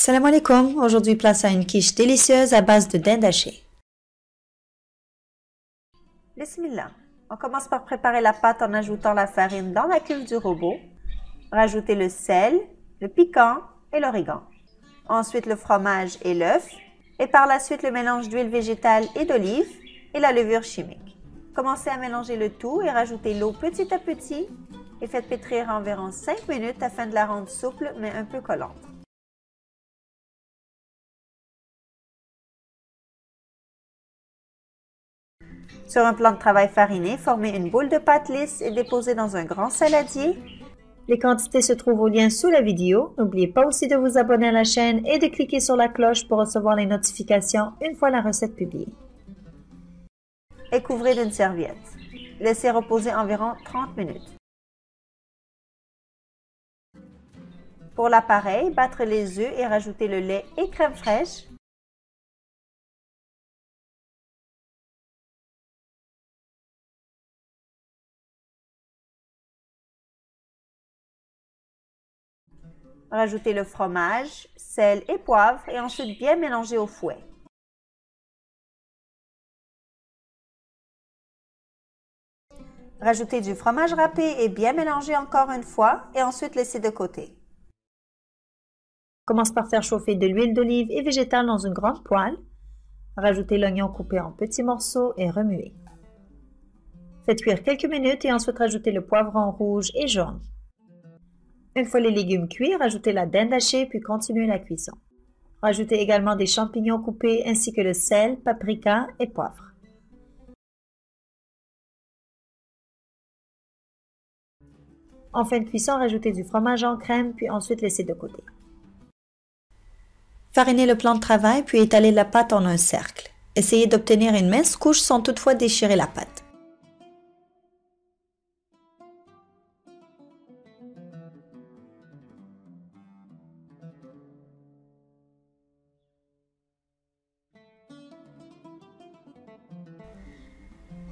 Salam alaikum, aujourd'hui place à une quiche délicieuse à base de dinde hachée. Bismillah, on commence par préparer la pâte en ajoutant la farine dans la cuve du robot. Rajouter le sel, le piquant et l'origan. Ensuite le fromage et l'œuf. Et par la suite le mélange d'huile végétale et d'olive et la levure chimique. Commencez à mélanger le tout et rajoutez l'eau petit à petit et faites pétrir environ 5 minutes afin de la rendre souple mais un peu collante. Sur un plan de travail fariné, formez une boule de pâte lisse et déposez dans un grand saladier. Les quantités se trouvent au lien sous la vidéo. N'oubliez pas aussi de vous abonner à la chaîne et de cliquer sur la cloche pour recevoir les notifications une fois la recette publiée. Et couvrez d'une serviette. Laissez reposer environ 30 minutes. Pour l'appareil, battre les œufs et rajouter le lait et crème fraîche. Rajoutez le fromage, sel et poivre et ensuite bien mélanger au fouet. Rajoutez du fromage râpé et bien mélanger encore une fois et ensuite laisser de côté. Commence par faire chauffer de l'huile d'olive et végétale dans une grande poêle. Rajoutez l'oignon coupé en petits morceaux et remuez. Faites cuire quelques minutes et ensuite rajoutez le poivron rouge et jaune. Une fois les légumes cuits, rajoutez la dinde hachée puis continuez la cuisson. Rajoutez également des champignons coupés ainsi que le sel, paprika et poivre. En fin de cuisson, rajoutez du fromage en crème puis ensuite laissez de côté. Farinez le plan de travail puis étalez la pâte en un cercle. Essayez d'obtenir une mince couche sans toutefois déchirer la pâte.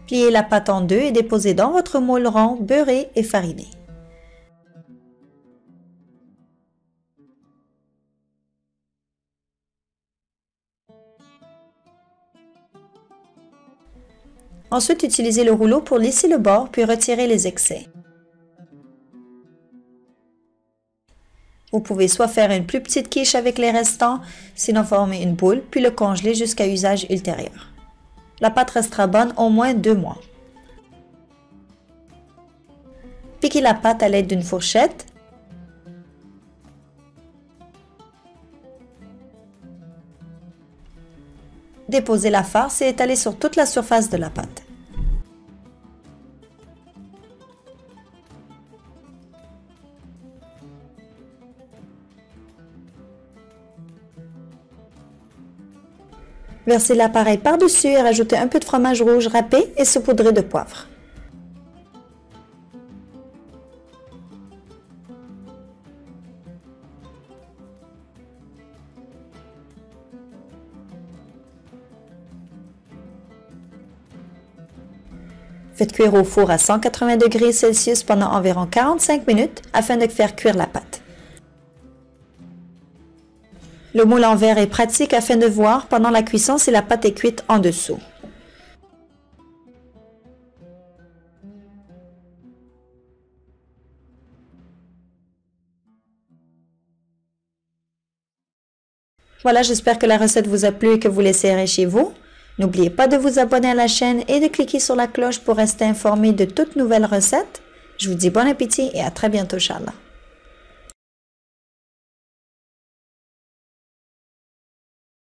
Pliez la pâte en deux et déposez dans votre moule rond, beurré et fariné. Ensuite, utilisez le rouleau pour lisser le bord puis retirer les excès. Vous pouvez soit faire une plus petite quiche avec les restants, sinon former une boule puis le congeler jusqu'à usage ultérieur. La pâte restera bonne au moins 2 mois. Piquez la pâte à l'aide d'une fourchette. Déposez la farce et étalez sur toute la surface de la pâte. Versez l'appareil par-dessus et rajoutez un peu de fromage rouge râpé et saupoudrez de poivre. Faites cuire au four à 180 degrés Celsius pendant environ 45 minutes afin de faire cuire la pâte. Le moule en verre est pratique afin de voir pendant la cuisson si la pâte est cuite en dessous. Voilà, j'espère que la recette vous a plu et que vous l'essayerez chez vous. N'oubliez pas de vous abonner à la chaîne et de cliquer sur la cloche pour rester informé de toutes nouvelles recettes. Je vous dis bon appétit et à très bientôt, Inch'Allah.